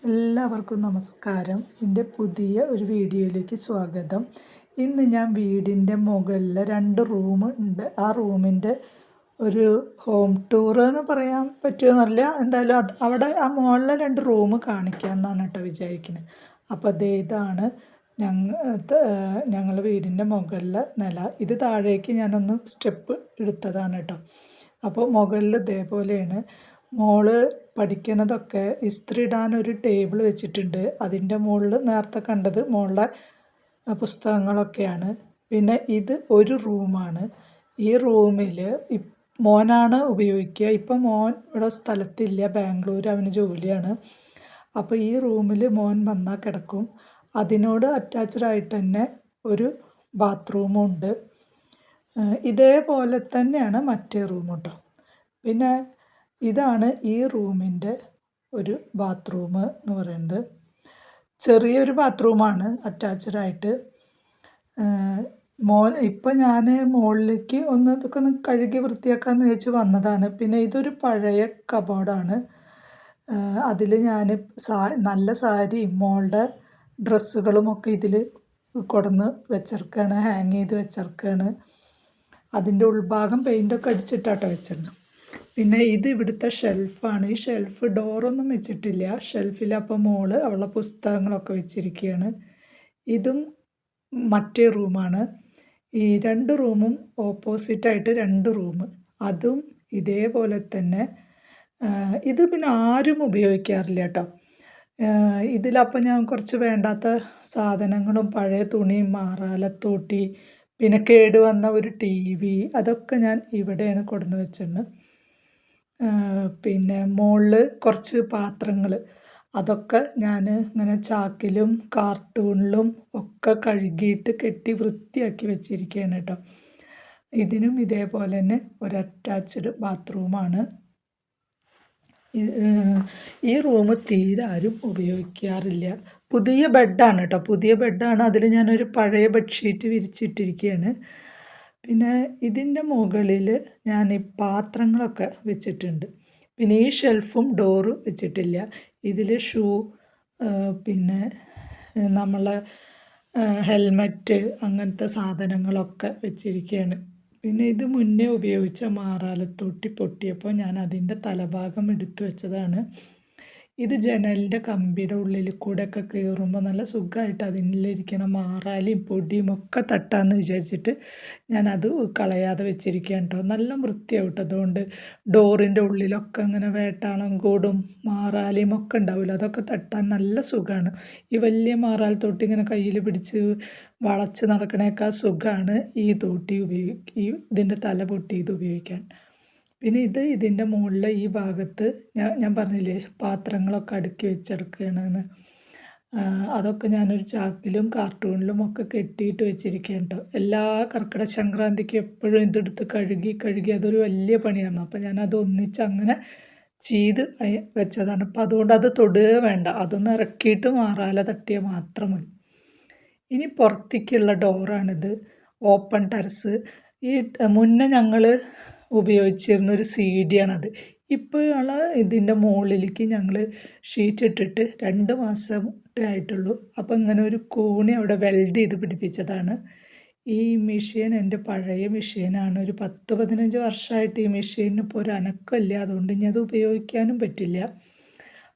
എല്ലാവർക്കും നമസ്കാരം. എൻ്റെ പുതിയ ഒരു വീഡിയോയിലേക്ക് സ്വാഗതം. ഇന്ന് ഞാൻ വീടിൻ്റെ മുകളിൽ 2 റൂം ഉണ്ട്. ആ റൂമിൻ്റെ ഒരു ഹോം ടൂർ എന്ന് പറയാൻ പറ്റുമെന്നല്ല, എന്തായാലും അവിടെ ആ മുകളിലെ 2 റൂം കാണിക്കാമെന്നാണ് കേട്ടോ വിചാരിക്കുന്നത്. അപ്പോൾ ഇതാണ് ഞങ്ങൾ വീടിൻ്റെ മുകളിലെ നില. ഇത് താഴേക്ക് ഞാനൊന്ന് സ്റ്റെപ്പ് എടുത്തതാണ് കേട്ടോ. അപ്പോൾ മുകളിൽ ഇതേപോലെയാണ്. മോള് പഠിക്കണതൊക്കെ ഇസ്തിരി ഇടാനൊരു ടേബിൾ വെച്ചിട്ടുണ്ട്. അതിൻ്റെ മുകളിൽ നേരത്തെ കണ്ടത് മോളുടെ പുസ്തകങ്ങളൊക്കെയാണ്. പിന്നെ ഇത് ഒരു റൂമാണ്. ഈ റൂമിൽ മോനാണ് ഉപയോഗിക്കുക. ഇപ്പം മോൻ ഇവിടെ സ്ഥലത്തില്ല, ബാംഗ്ലൂർ, അവന് ജോലിയാണ്. അപ്പോൾ ഈ റൂമിൽ മോൻ വന്നാൽ കിടക്കും. അതിനോട് അറ്റാച്ച്ഡായിട്ട് തന്നെ ഒരു ബാത്റൂമും ഉണ്ട്. ഇതേപോലെ തന്നെയാണ് മറ്റേ റൂം കേട്ടോ. പിന്നെ ഇതാണ് ഈ റൂമിൻ്റെ ഒരു ബാത്റൂം എന്ന് പറയുന്നത്. ചെറിയൊരു ബാത്റൂമാണ് അറ്റാച്ച്ഡായിട്ട്. ഇപ്പം ഞാൻ മുകളിലേക്ക് ഇതൊക്കെ ഒന്ന് കഴുകി വൃത്തിയാക്കാമെന്ന് വെച്ച് വന്നതാണ്. പിന്നെ ഇതൊരു പഴയ കബോർഡാണ്. അതിൽ ഞാൻ നല്ല സാരിയും മോളുടെ ഡ്രസ്സുകളുമൊക്കെ ഇതിൽ കൊണ്ടുവന്ന് വെച്ചിരിക്കുകയാണ്, ഹാങ് ചെയ്ത് വെച്ചിരിക്കുകയാണ്. അതിൻ്റെ ഉൾഭാഗം പെയിൻ്റൊക്കെ അടിച്ചിട്ടാട്ടോ വെച്ചിരുന്നത്. പിന്നെ ഇത് ഇവിടുത്തെ ഷെൽഫാണ്. ഈ ഷെൽഫ് ഡോറൊന്നും വെച്ചിട്ടില്ല. ഷെൽഫിൽ അപ്പോൾ മോള് അവളുടെ പുസ്തകങ്ങളൊക്കെ വെച്ചിരിക്കുകയാണ്. ഇതും മറ്റേ റൂമാണ്. ഈ 2 റൂമും ഓപ്പോസിറ്റായിട്ട് 2 റൂം. അതും ഇതേപോലെ തന്നെ. ഇത് പിന്നെ ആരും ഉപയോഗിക്കാറില്ല കേട്ടോ. ഇതിലപ്പോൾ ഞാൻ കുറച്ച് വേണ്ടാത്ത സാധനങ്ങളും പഴയ തുണിയും മാറാലത്തോട്ടി പിന്നെ കേടുവന്ന ഒരു TV അതൊക്കെ ഞാൻ ഇവിടെയാണ് കൊണ്ടുവന്ന് വെച്ചിരുന്നത്. പിന്നെ മുകളിൽ കുറച്ച് പാത്രങ്ങൾ അതൊക്കെ ഞാൻ ഇങ്ങനെ ചാക്കിലും കാർട്ടൂണിലും ഒക്കെ കഴുകിയിട്ട് കെട്ടി വൃത്തിയാക്കി വെച്ചിരിക്കുകയാണ് കേട്ടോ. ഇതിനും ഇതേപോലെ തന്നെ ഒരു അറ്റാച്ച്ഡ് ബാത്റൂമാണ്. ഈ റൂം തീരെ ആരും ഉപയോഗിക്കാറില്ല. പുതിയ ബെഡാണ് കേട്ടോ, പുതിയ ബെഡാണ്. അതിൽ ഞാനൊരു പഴയ ബെഡ്ഷീറ്റ് വിരിച്ചിട്ടിരിക്കുകയാണ്. പിന്നെ ഇതിൻ്റെ മുകളിൽ ഞാൻ ഈ പാത്രങ്ങളൊക്കെ വെച്ചിട്ടുണ്ട്. പിന്നെ ഈ ഷെൽഫും ഡോറ് വെച്ചിട്ടില്ല. ഇതിൽ ഷൂ, പിന്നെ നമ്മളെ ഹെൽമറ്റ് അങ്ങനത്തെ സാധനങ്ങളൊക്കെ വെച്ചിരിക്കുകയാണ്. പിന്നെ ഇത് മുന്നേ ഉപയോഗിച്ച മാറാലത്തോട്ടി പൊട്ടിയപ്പോൾ ഞാൻ അതിൻ്റെ തലഭാഗം എടുത്തു വെച്ചതാണ്. ഇത് ജനലിൻ്റെ കമ്പിയുടെ ഉള്ളിൽ കൂടെയൊക്കെ കയറുമ്പോൾ നല്ല സുഖമായിട്ട് അതിലിരിക്കണ മാറാലിയും പൊടിയും ഒക്കെ തട്ടാമെന്ന് വിചാരിച്ചിട്ട് ഞാനത് കളയാതെ വെച്ചിരിക്കുകയാണ് കേട്ടോ. നല്ല വൃത്തിയാവും കേട്ടോ. അതുകൊണ്ട് ഡോറിൻ്റെ ഉള്ളിലൊക്കെ ഇങ്ങനെ വേട്ടാളം കൂടും മാറാലിയും ഒക്കെ ഉണ്ടാവില്ല, അതൊക്കെ തട്ടാൻ നല്ല സുഖമാണ്. ഈ വലിയ മാറാൽ തോട്ടി ഇങ്ങനെ കയ്യിൽ പിടിച്ച് വളച്ച് നടക്കണേക്കാൾ സുഖമാണ് ഈ തോട്ടി ഇതിൻ്റെ തല പൊട്ടി ഇത് ഉപയോഗിക്കാൻ. പിന്നെ ഇതിൻ്റെ മുകളിൽ ഈ ഭാഗത്ത് ഞാൻ പറഞ്ഞില്ലേ പാത്രങ്ങളൊക്കെ അടുക്കി വെച്ചെടുക്കുകയാണെന്ന്. അതൊക്കെ ഞാനൊരു ചാക്കിലും കാർട്ടൂണിലും ഒക്കെ കെട്ടിയിട്ട് വെച്ചിരിക്കുകയാണ് കേട്ടോ. എല്ലാ കർക്കിടക സംക്രാന്തിക്കും എപ്പോഴും ഇതെടുത്ത് കഴുകി അതൊരു വലിയ പണിയായിരുന്നു. അപ്പോൾ ഞാനത് ഒന്നിച്ച് അങ്ങനെ ചെയ്ത് വെച്ചതാണ്. അപ്പോൾ അതുകൊണ്ട് അത് തൊടുക വേണ്ട, അതൊന്ന് ഇറക്കിയിട്ട് മാറാല തട്ടിയാൽ മാത്രം മതി. ഇനി പുറത്തേക്കുള്ള ഡോറാണിത്, ഓപ്പൺ ടെറസ്. ഈ മുന്നേ ഞങ്ങൾ ഉപയോഗിച്ചിരുന്നൊരു CD ആണത്. ഇപ്പോഴുള്ള ഇതിൻ്റെ മുകളിലേക്ക് ഞങ്ങൾ ഷീറ്റ് ഇട്ടിട്ട് 2 മാസമേ ആയിട്ടുള്ളൂ. അപ്പോൾ ഇങ്ങനെ ഒരു കോണി അവിടെ വെൽഡ് ചെയ്ത് പിടിപ്പിച്ചതാണ്. ഈ മെഷീൻ എൻ്റെ പഴയ മെഷീനാണ്. ഒരു 10-15 വർഷമായിട്ട് ഈ മെഷീനിന് ഇപ്പോൾ ഒരു അനക്കമില്ല. അതുകൊണ്ട് ഇനി അത് ഉപയോഗിക്കാനും പറ്റില്ല.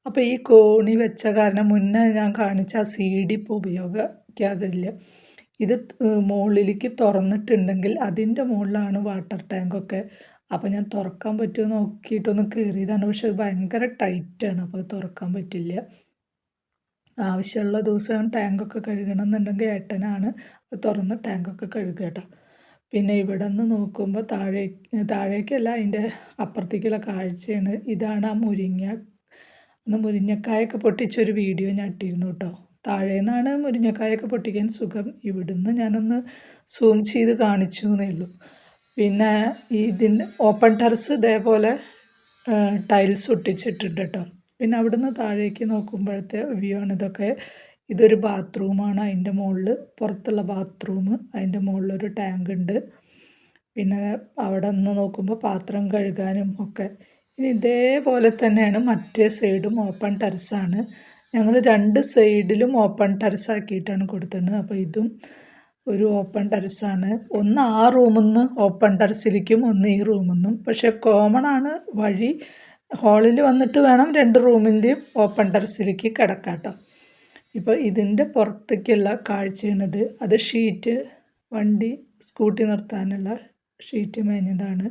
അപ്പോൾ ഈ കോണി വെച്ച കാരണം മുന്നേ ഞാൻ കാണിച്ച ആ CD ഇപ്പോൾ ഉപയോഗിക്കാതില്ല. ഇത് മുകളിലേക്ക് തുറന്നിട്ടുണ്ടെങ്കിൽ അതിൻ്റെ മുകളിലാണ് വാട്ടർ ടാങ്കൊക്കെ. അപ്പോൾ ഞാൻ തുറക്കാൻ പറ്റുമോ നോക്കിയിട്ടൊന്ന് കയറിയതാണ്. പക്ഷേ ഭയങ്കര ടൈറ്റാണ്, അപ്പോൾ അത് തുറക്കാൻ പറ്റില്ല. ആവശ്യമുള്ള ദിവസം ടാങ്കൊക്കെ കഴുകണമെന്നുണ്ടെങ്കിൽ ഏട്ടനാണ് തുറന്ന് ടാങ്കൊക്കെ കഴുകുക കേട്ടോ. പിന്നെ ഇവിടെ നിന്ന് നോക്കുമ്പോൾ താഴേക്കല്ല, അതിൻ്റെ അപ്പുറത്തേക്കുള്ള കാഴ്ചയാണ്. ഇതാണ് ആ മുരിങ്ങക്കായൊക്കെ പൊട്ടിച്ചൊരു വീഡിയോ ഞാൻ ഇട്ടിരുന്നു കേട്ടോ. താഴെ നിന്നാണ് മുരിങ്ങക്കായൊക്കെ പൊട്ടിക്കാൻ സുഖം. ഇവിടുന്ന് ഞാനൊന്ന് സൂം ചെയ്ത് കാണിച്ചു എന്നേ ഉള്ളൂ. പിന്നെ ഇതിൻ്റെ ഓപ്പൺ ടെറസ് ഇതേപോലെ ടൈൽസ് ഒട്ടിച്ചിട്ടുണ്ട് കേട്ടോ. പിന്നെ അവിടുന്ന് താഴേക്ക് നോക്കുമ്പോഴത്തെ വ്യൂ ആണ് ഇതൊക്കെ. ഇതൊരു ബാത്റൂമാണ്. അതിൻ്റെ മുകളിൽ പുറത്തുള്ള ബാത്റൂം, അതിൻ്റെ മുകളിലൊരു ടാങ്ക് ഉണ്ട്. പിന്നെ അവിടെ നിന്ന് നോക്കുമ്പോൾ പാത്രം കഴുകാനും ഒക്കെ. ഇനി ഇതേപോലെ തന്നെയാണ് മറ്റേ സൈഡും ഓപ്പൺ ടെറസാണ്. ഞങ്ങൾ 2 സൈഡിലും ഓപ്പൺ ടെറസ് ആക്കിയിട്ടാണ് കൊടുത്തിരുന്നത്. അപ്പോൾ ഇതും ഒരു ഓപ്പൺ ടെറസാണ്. ഒന്ന് ആ റൂമിൽ നിന്ന് ഓപ്പൺ ടെറസിലേക്കും ഒന്ന് ഈ റൂമിൽ നിന്നും. പക്ഷേ കോമൺ ആണ് വഴി. ഹാളിൽ വന്നിട്ട് വേണം 2 റൂമിൻ്റെയും ഓപ്പൺ ടെറസിലേക്ക് കിടക്കാം കേട്ടോ. ഇപ്പോൾ ഇതിൻ്റെ പുറത്തേക്കുള്ള കാഴ്ചയാണിത്. അത് ഷീറ്റ് വണ്ടി സ്കൂട്ടി നിർത്താനുള്ള ഷീറ്റ് മേഞ്ഞതാണ്.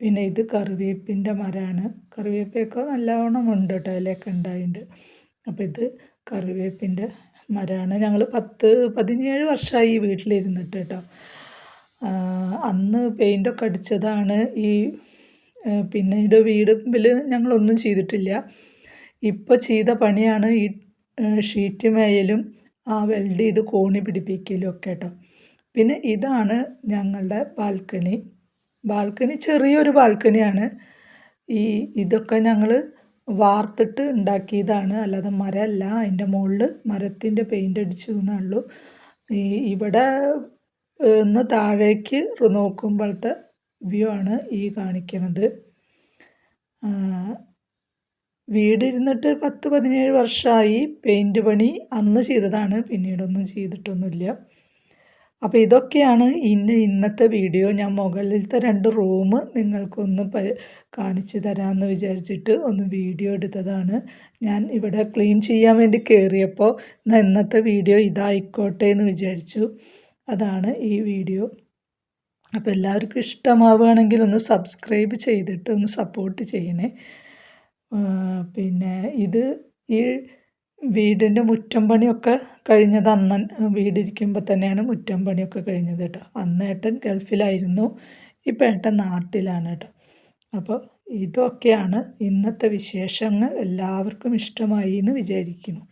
പിന്നെ ഇത് കറിവേപ്പിൻ്റെ മരമാണ്. കറിവേപ്പൊക്കെ നല്ലവണ്ണം ഉണ്ട് കേട്ടോ, ഇലയൊക്കെ ഉണ്ടായിട്ടുണ്ട്. അപ്പോൾ ഇത് കറിവേപ്പിൻ്റെ മരമാണ്. ഞങ്ങൾ 17 വർഷമായി ഈ വീട്ടിലിരുന്നിട്ട് കേട്ടോ. അന്ന് പെയിൻ്റൊക്കെ അടിച്ചതാണ്. പിന്നീട് വീടിൽ ഞങ്ങളൊന്നും ചെയ്തിട്ടില്ല. ഇപ്പോൾ ചെയ്ത പണിയാണ് ഈ ഷീറ്റ് മേയലും ആ വെൽഡ് ചെയ്ത് കോണി പിടിപ്പിക്കലും ഒക്കെ കേട്ടോ. പിന്നെ ഇതാണ് ഞങ്ങളുടെ ബാൽക്കണി ചെറിയൊരു ബാൽക്കണിയാണ്. ഇതൊക്കെ ഞങ്ങൾ വാർത്തിട്ട് ഉണ്ടാക്കിയതാണ്, അല്ലാതെ മരമല്ല. അതിൻ്റെ മുകളിൽ മരത്തിൻ്റെ പെയിൻ്റ് അടിച്ചു എന്നുള്ളൂ. ഇവിടെ നിന്ന് താഴേക്ക് നോക്കുമ്പോഴത്തെ വ്യൂ ആണ് ഈ കാണിക്കുന്നത്. വീടിരുന്നിട്ട് 17 വർഷമായി. പെയിൻറ്റ് പണി അന്ന് ചെയ്തതാണ്, പിന്നീടൊന്നും ചെയ്തിട്ടൊന്നുമില്ല. അപ്പോൾ ഇതൊക്കെയാണ് ഇന്നത്തെ വീഡിയോ. ഞാൻ മുകളിലത്തെ 2 റൂം നിങ്ങൾക്കൊന്ന് കാണിച്ചു തരാമെന്ന് വിചാരിച്ചിട്ട് ഒന്ന് വീഡിയോ എടുത്തതാണ്. ഞാൻ ഇവിടെ ക്ലീൻ ചെയ്യാൻ വേണ്ടി കയറിയപ്പോൾ ഇന്നത്തെ വീഡിയോ ഇതായിക്കോട്ടെ എന്ന് വിചാരിച്ചു. അതാണ് ഈ വീഡിയോ. അപ്പോൾ എല്ലാവർക്കും ഇഷ്ടമാവുകയാണെങ്കിൽ ഒന്ന് സബ്സ്ക്രൈബ് ചെയ്തിട്ട് ഒന്ന് സപ്പോർട്ട് ചെയ്യണേ. പിന്നെ ഇത് ഈ വീടിൻ്റെ മുറ്റം പണിയൊക്കെ കഴിഞ്ഞത് വീടിരിക്കുമ്പോൾ തന്നെയാണ് മുറ്റം പണിയൊക്കെ കഴിഞ്ഞത് കേട്ടോ. അന്ന് ഏട്ടൻ ഗൾഫിലായിരുന്നു, ഇപ്പം ഏട്ടൻ നാട്ടിലാണ് കേട്ടോ. അപ്പോൾ ഇതൊക്കെയാണ് ഇന്നത്തെ വിശേഷങ്ങൾ. എല്ലാവർക്കും ഇഷ്ടമായി എന്ന് വിചാരിക്കുന്നു.